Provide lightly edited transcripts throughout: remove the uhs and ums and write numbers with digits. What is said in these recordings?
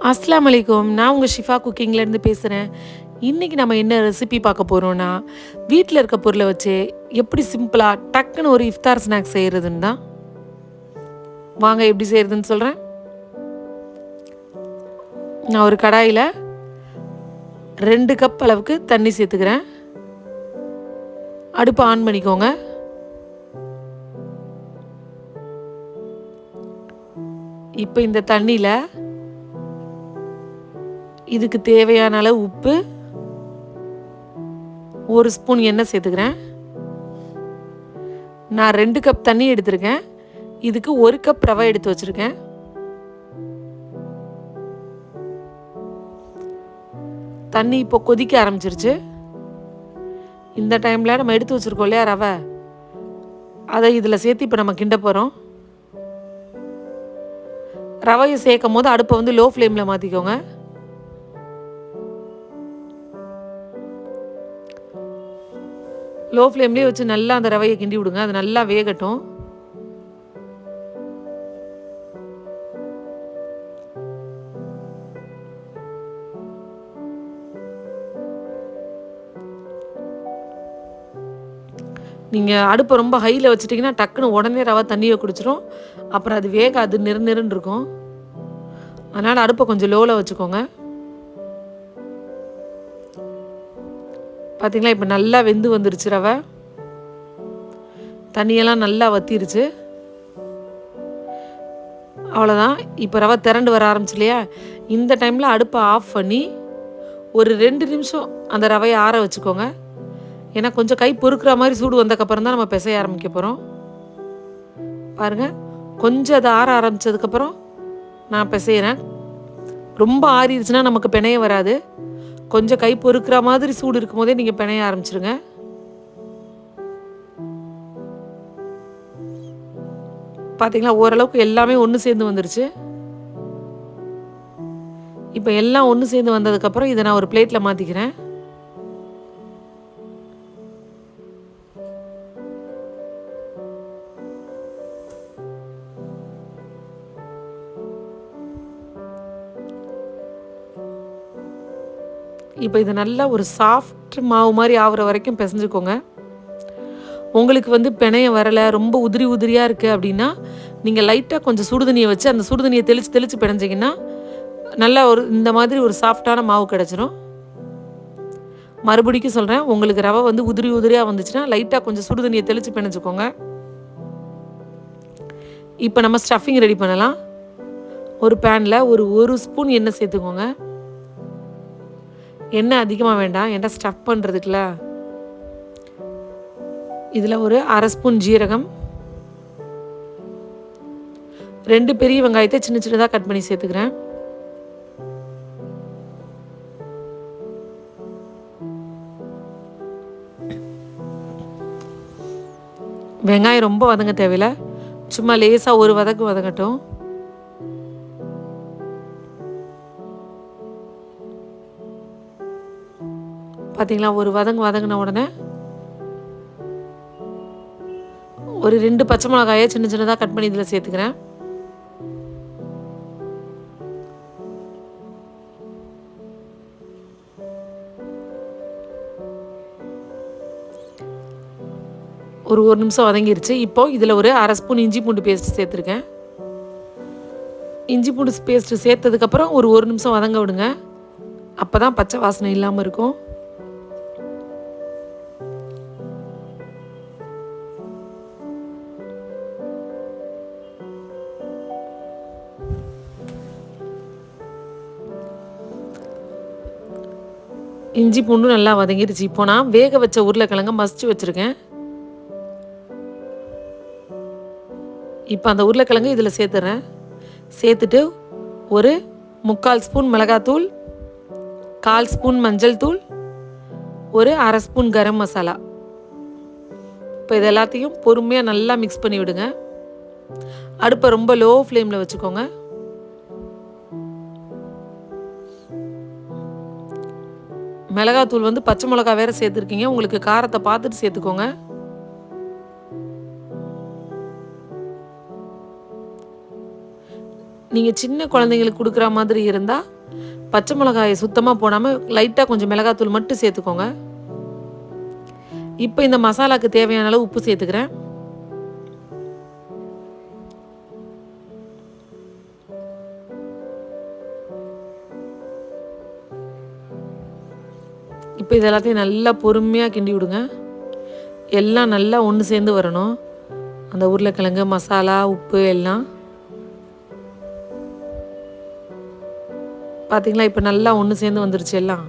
அஸ்ஸலாமு அலைக்கும். நான் உங்க ஷிஃபா குக்கிங்லேருந்து பேசுறேன். இன்னைக்கு நம்ம என்ன ரெசிபி பார்க்க போறோம்னா, வீட்ல இருக்க பொருள வச்சு எப்படி சிம்பிளா டக்குன்னு ஒரு இஃப்தார் ஸ்நாக்ஸ் செய்றதுன்னு தான். வாங்க எப்படி செய்றதுன்னு சொல்றேன். நான் ஒரு கடாயில 2 கப் அளவுக்கு தண்ணி சேர்த்துக்கிறேன். அடுப்ப ஆன் பண்ணிக்கோங்க. இப்போ இந்த தண்ணியில இதுக்கு தேவையான அளவு உப்பு, 1 ஸ்பூன் எண்ணெய் சேர்த்துக்கிறேன். நான் 2 கப் தண்ணி எடுத்திருக்கேன். இதுக்கு 1 கப் ரவை எடுத்து வச்சிருக்கேன். தண்ணி இப்போ கொதிக்க ஆரம்பிச்சிருச்சு. இந்த டைமில் நம்ம எடுத்து வச்சுருக்கோம் இல்லையா ரவை, அதை இதில் சேர்த்து இப்போ நம்ம கிண்ட போகிறோம். ரவையை சேர்க்கும் போது அடுப்பை வந்து லோ ஃப்ளேமில் மாற்றிக்கோங்க. லோ ஃப்ளேம்லேயே வச்சு நல்லா அந்த ரவையை கிண்டி விடுங்க. அது நல்லா வேகட்டும். நீங்கள் அடுப்பை ரொம்ப ஹையில் வச்சுட்டிங்கன்னா டக்குன்னு உடனே ரவை தண்ணியை குடிச்சிடும். அப்புறம் அது வேகாது, நெருன்னு இருக்கும். அதனால் அடுப்பை கொஞ்சம் லோவில் வச்சுக்கோங்க. பார்த்தீங்களா, இப்போ நல்லா வெந்து வந்துருச்சு ரவை. தண்ணியெல்லாம் நல்லா வத்திருச்சு. அவ்வளோதான். இப்போ ரவை திரண்டு வர ஆரம்பிச்சு இல்லையா, இந்த டைமில் அடுப்பை ஆஃப் பண்ணி ஒரு 2 நிமிஷம் அந்த ரவையை ஆற வச்சுக்கோங்க. ஏன்னா கொஞ்சம் கை பொறுக்கிற மாதிரி சூடு வந்ததுக்கப்புறம் தான் நம்ம பிசைய ஆரம்பிக்க போகிறோம். பாருங்கள், கொஞ்சம் அதை ஆற ஆரம்பித்ததுக்கப்புறம் நான் பிசைகிறேன். ரொம்ப ஆறிடுச்சுன்னா நமக்கு பிணைய வராது. கொஞ்சம் கை பொறுக்கிற மாதிரி சூடு இருக்கும் போதே நீங்கள் பிணைய ஆரம்பிச்சிருங்க. பார்த்தீங்களா, ஓரளவுக்கு எல்லாமே ஒன்று சேர்ந்து வந்துருச்சு. இப்போ எல்லாம் ஒன்று சேர்ந்து வந்ததுக்கப்புறம் இதை நான் ஒரு பிளேட்டில் மாற்றிக்கிறேன். இப்போ இது நல்லா ஒரு சாஃப்ட் மாவு மாதிரி ஆகுற வரைக்கும் பிசைஞ்சுக்கோங்க. உங்களுக்கு வந்து பிணைய வரலை, ரொம்ப உதிரி உதிரியாக இருக்குது அப்படின்னா நீங்கள் லைட்டாக கொஞ்சம் சுடுதண்ணியை வச்சு அந்த சுடுதண்ணியை தெளித்து பிணைஞ்சிங்கன்னா நல்லா இந்த மாதிரி ஒரு சாஃப்டான மாவு கிடச்சிரும். மறுபடிக்கும் சொல்கிறேன், உங்களுக்கு ரவை வந்து உதிரி உதிரியாக வந்துச்சுன்னா லைட்டாக கொஞ்சம் சுடுதண்ணியை தெளித்து பிணைஞ்சிக்கோங்க. இப்போ நம்ம ஸ்டஃபிங் ரெடி பண்ணலாம். ஒரு பேனில் ஒரு ஸ்பூன் எண்ணெய் சேர்த்துக்கோங்க. எண்ணெய் அதிகமாக வேண்டாம், ஏன்னா ஸ்டஃப் பண்ணுறதுக்குல. இதில் ஒரு அரை ஸ்பூன் ஜீரகம், 2 பெரிய வெங்காயத்தை சின்ன சின்னதாக கட் பண்ணி சேர்த்துக்கிறேன். வெங்காயம் ரொம்ப வதங்க தேவையில்லை, சும்மா லேசாக ஒரு வதங்கட்டும். பார்த்தீங்களா, ஒரு வதங்கின உடனே ஒரு 2 பச்சை மிளகாயை சின்ன சின்னதாக கட் பண்ணி இதில் சேர்த்துக்கிறேன். ஒரு நிமிஷம் வதங்கிருச்சு. இப்போ இதில் ஒரு அரை ஸ்பூன் இஞ்சி பூண்டு பேஸ்ட் சேர்த்துருக்கேன். இஞ்சி பூண்டு பேஸ்ட்டு சேர்த்ததுக்கப்புறம் ஒரு நிமிஷம் வதங்க விடுங்க. அப்போ தான் பச்சை வாசனை இல்லாமல் இருக்கும். இஞ்சி பூண்டும் நல்லா வதங்கிடுச்சு. இப்போ நான் வேக வச்ச உருளைக்கிழங்க மசிச்சு வச்சுருக்கேன். இப்போ அந்த உருளைக்கிழங்கு இதில் சேர்த்துறேன். சேர்த்துட்டு ஒரு 3/4 ஸ்பூன் மிளகாத்தூள், 1/4 ஸ்பூன் மஞ்சள் தூள், ஒரு அரை ஸ்பூன் கரம் மசாலா. இப்போ இது எல்லாத்தையும் பொறுமையாக நல்லா மிக்ஸ் பண்ணி விடுங்க. அடுப்பை ரொம்ப லோ ஃப்ளேமில் வச்சுக்கோங்க. மிளகாத்தூள் வந்து பச்சை மிளகா வேறு சேர்த்துருக்கீங்க, உங்களுக்கு காரத்தை பார்த்துட்டு சேர்த்துக்கோங்க. நீங்கள் சின்ன குழந்தைங்களுக்கு கொடுக்குற மாதிரி இருந்தால் பச்சை மிளகாயை சுத்தமாக போடாமல் லைட்டாக கொஞ்சம் மிளகாத்தூள் மட்டும் சேர்த்துக்கோங்க. இப்போ இந்த மசாலாவுக்கு தேவையான அளவு உப்பு சேர்த்துக்கிறேன். இப்போ இது எல்லாத்தையும் நல்லா பொறுமையாக கிண்டி விடுங்க. எல்லாம் நல்லா ஒன்று சேர்ந்து வரணும். அந்த உருளைக்கிழங்கு, மசாலா, உப்பு எல்லாம் பார்த்தீங்களா? இப்போ நல்லா ஒன்று சேர்ந்து வந்துருச்சு எல்லாம்.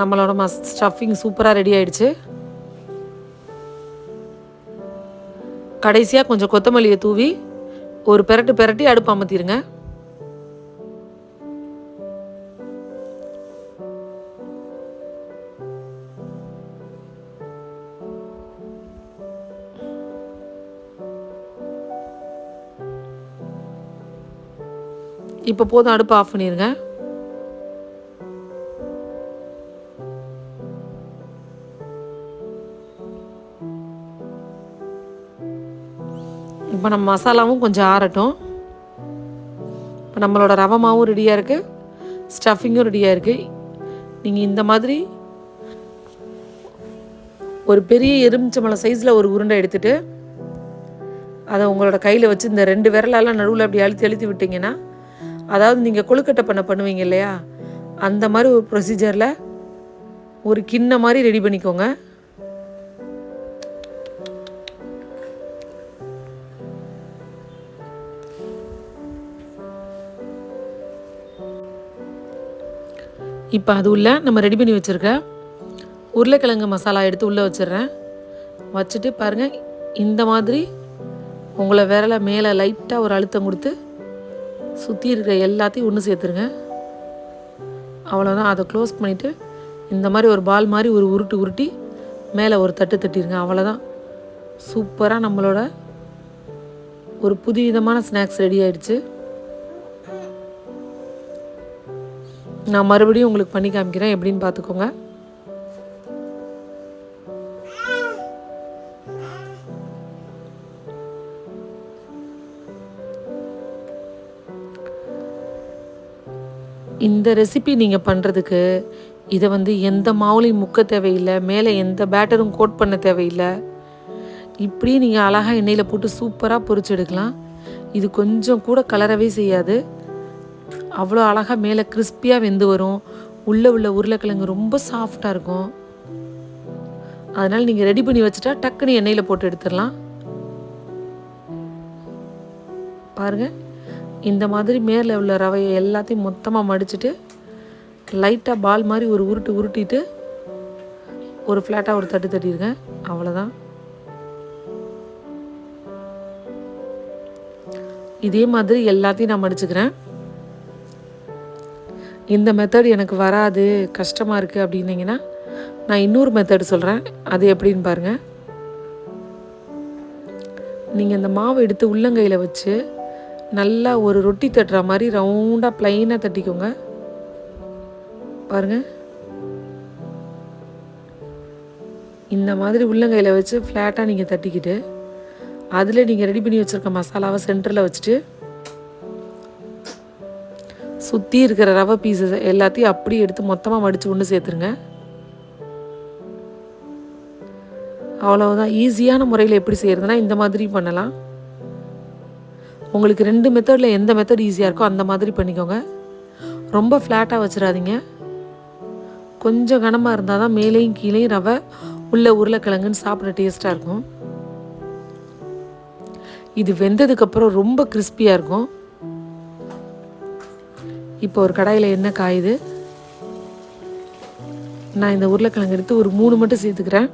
நம்மளோட ஸ்டஃபிங் சூப்பராக ரெடி ஆயிடுச்சு. கடைசியாக கொஞ்சம் கொத்தமல்லியை தூவி ஒரு பெரட்டி அடுப்பு அமர்த்திடுங்க. இப்போ போதும், அடுப்பு ஆஃப் பண்ணிடுங்க. இப்போ நம்ம மசாலாவும் கொஞ்சம் ஆறட்டும். இப்போ நம்மளோட ரவை மாவும் ரெடியாக இருக்குது, ஸ்டஃபிங்கும் ரெடியாக இருக்குது. நீங்கள் இந்த மாதிரி ஒரு பெரிய எலுமிச்சம்பழம் சைஸில் ஒரு உருண்டை எடுத்துகிட்டு அதை உங்களோட கையில் வச்சு இந்த 2 விரலெல்லாம் நடுவில் அப்படி அழுத்தி விட்டிங்கன்னா, அதாவது நீங்கள் கொழுக்கட்டை பண்ணுவீங்க இல்லையா, அந்த மாதிரி ஒரு ப்ரொசீஜரில் ஒரு கிண்ண மாதிரி ரெடி பண்ணிக்கோங்க. இப்போ அது உள்ள நம்ம ரெடி பண்ணி வச்சுருக்க உருளைக்கிழங்கு மசாலா எடுத்து உள்ளே வச்சிடுறேன். வச்சுட்டு பாருங்கள், இந்த மாதிரி உங்களை விரலை மேலே லைட்டாக ஒரு அழுத்தம் கொடுத்து சுற்றி இருக்கிற எல்லாத்தையும் ஒன்று சேர்த்துருங்க. அவ்வளோதான். அதை க்ளோஸ் பண்ணிவிட்டு இந்த மாதிரி ஒரு பால் மாதிரி ஒரு உருட்டி மேலே ஒரு தட்டிடுங்க. அவ்வளோதான். சூப்பராக நம்மளோட ஒரு புதுவிதமான ஸ்நாக்ஸ் ரெடி ஆயிடுச்சு. நான் மறுபடியும் உங்களுக்கு பண்ணி காமிக்கிறேன், எப்படின்னு பார்த்துக்கோங்க. இந்த ரெசிபி நீங்கள் பண்ணுறதுக்கு இதை எந்த மாவுலையும் முக்க தேவையில்லை, மேலே எந்த பேட்டரும் கோட் பண்ண தேவையில்லை. இப்படி நீங்கள் அழகாக எண்ணெயில் போட்டு சூப்பராக பொரிச்சு எடுக்கலாம். இது கொஞ்சம் கூட கலரவே செய்யாது. அவ்வளோ அழகாக மேலே கிறிஸ்பியாக வெந்து வரும். உள்ளே உள்ள உருளைக்கிழங்கு ரொம்ப சாஃப்டாக இருக்கும். அதனால் நீங்கள் ரெடி பண்ணி வச்சுட்டா டக்குன்னு எண்ணெயில் போட்டு எடுத்துடலாம். பாருங்கள், இந்த மாதிரி மேலே உள்ள ரவையை எல்லாத்தையும் மொத்தமாக மடிச்சுட்டு லைட்டாக பால் மாதிரி ஒரு உருட்டிட்டு ஒரு ஃப்ளாட்டாக ஒரு தட்டிடுங்க. அவ்வளோதான். இதே மாதிரி எல்லாத்தையும் நான் மடிச்சுக்கிறேன். இந்த மெத்தட் எனக்கு வராது, கஷ்டமாக இருக்குது அப்படின்னீங்கன்னா நான் இன்னொரு மெத்தட் சொல்கிறேன். அது எப்படின்னு பாருங்கள். நீங்கள் இந்த மாவை எடுத்து உள்ளங்கையில் வச்சு நல்லா ஒரு ரொட்டி தட்டுற மாதிரி ரவுண்டாக ப்ளைனாக தட்டிக்கோங்க. பாருங்கள், இந்த மாதிரி உள்ளங்கையில் வச்சு ஃப்ளாட்டாக நீங்கள் தட்டிக்கிட்டு அதில் நீங்கள் ரெடி பண்ணி வச்சுருக்க மசாலாவை சென்டரில் வச்சுட்டு சுற்றி இருக்கிற ரவை பீஸஸ் எல்லாத்தையும் அப்படியே எடுத்து மொத்தமாக மடித்து ஒன்று சேர்த்துருங்க. அவ்வளவுதான். ஈஸியான முறையில் எப்படி செய்கிறதுனா இந்த மாதிரி பண்ணலாம். உங்களுக்கு 2 மெத்தடில் எந்த மெத்தட் ஈஸியாக இருக்கோ அந்த மாதிரி பண்ணிக்கோங்க. ரொம்ப ஃப்ளாட்டாக வச்சிடாதீங்க. கொஞ்சம் கனமாக இருந்தால் தான் மேலேயும் கீழேயும் ரவை உள்ள உருளைக்கிழங்குன்னு சாப்பிட டேஸ்ட்டாக இருக்கும். இது வெந்ததுக்கப்புறம் ரொம்ப கிறிஸ்பியாக இருக்கும். இப்போ ஒரு கடாயில் எண்ணெய் காயுது. நான் இந்த உருளைக்கிழங்கு எடுத்து ஒரு 3 மட்டும் சேர்த்துக்கிறேன்.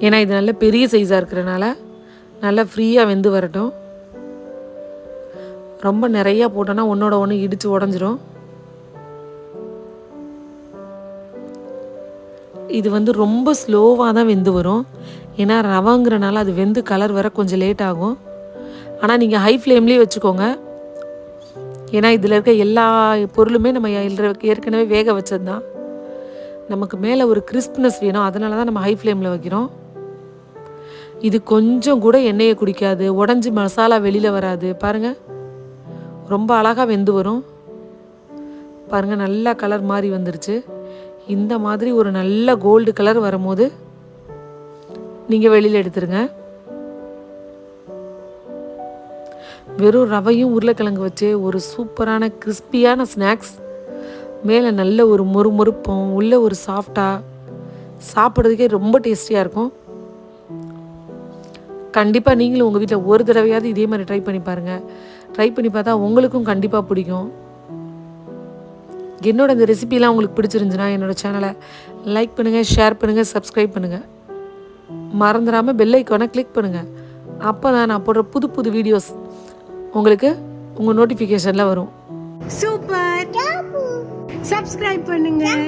ஏன்னா இது நல்ல பெரிய சைஸாக இருக்கிறனால நல்லா ஃப்ரீயாக வெந்து வரட்டும். ரொம்ப நிறையா போட்டோன்னா ஒன்றோட ஒன்று இடித்து உடஞ்சிரும். இது ரொம்ப ஸ்லோவாக தான் வெந்து வரும். ஏன்னா ரவைங்கிறனால அது வெந்து கலர் வர கொஞ்சம் லேட் ஆகும். ஆனால் நீங்கள் ஹை ஃப்ளேம்லேயே வச்சுக்கோங்க. ஏன்னா இதில் இருக்க எல்லா பொருளுமே நம்ம ஏற்கனவே வேக வச்சது தான். நமக்கு மேலே ஒரு கிறிஸ்ப்னஸ் வேணும், அதனால தான் நம்ம ஹை ஃப்ளேமில் வைக்கிறோம். இது கொஞ்சம் கூட எண்ணெயை குடிக்காது, உடஞ்சி மசாலா வெளியில் வராது. பாருங்கள், ரொம்ப அழகாக வெந்து வரும். பாருங்கள், நல்லா கலர் மாதிரி வந்துருச்சு. இந்த மாதிரி ஒரு நல்ல கோல்டு கலர் வரும்போது நீங்கள் வெளியில் எடுத்துருங்க. வெறும் ரவையும் உருளைக்கிழங்கு வச்சு ஒரு சூப்பரான கிறிஸ்பியான ஸ்நாக்ஸ். மேலே நல்ல ஒரு மொறுமொறுப்பம், உள்ளே ஒரு சாஃப்டாக, சாப்பிட்றதுக்கே ரொம்ப டேஸ்டியாக இருக்கும். கண்டிப்பாக நீங்களும் உங்கள் வீட்டில் ஒரு தடவையாவது இதே மாதிரி ட்ரை பண்ணி பாருங்கள். ட்ரை பண்ணி பார்த்தா உங்களுக்கும் கண்டிப்பாக பிடிக்கும். என்னோட இந்த ரெசிபிலாம் உங்களுக்கு பிடிச்சிருந்துச்சுன்னா என்னோடய சேனலை லைக் பண்ணுங்கள், ஷேர் பண்ணுங்கள், சப்ஸ்கிரைப் பண்ணுங்கள். மறந்துடாமல் பெல் ஐக்கானை கிளிக் பண்ணுங்கள். அப்போ தான் நான் போடுற புது புது வீடியோஸ் உங்களுக்கு உங்கள் நோட்டிஃபிகேஷனில் வரும். சூப்பர். சப்ஸ்கிரைப் பண்ணுங்கள்.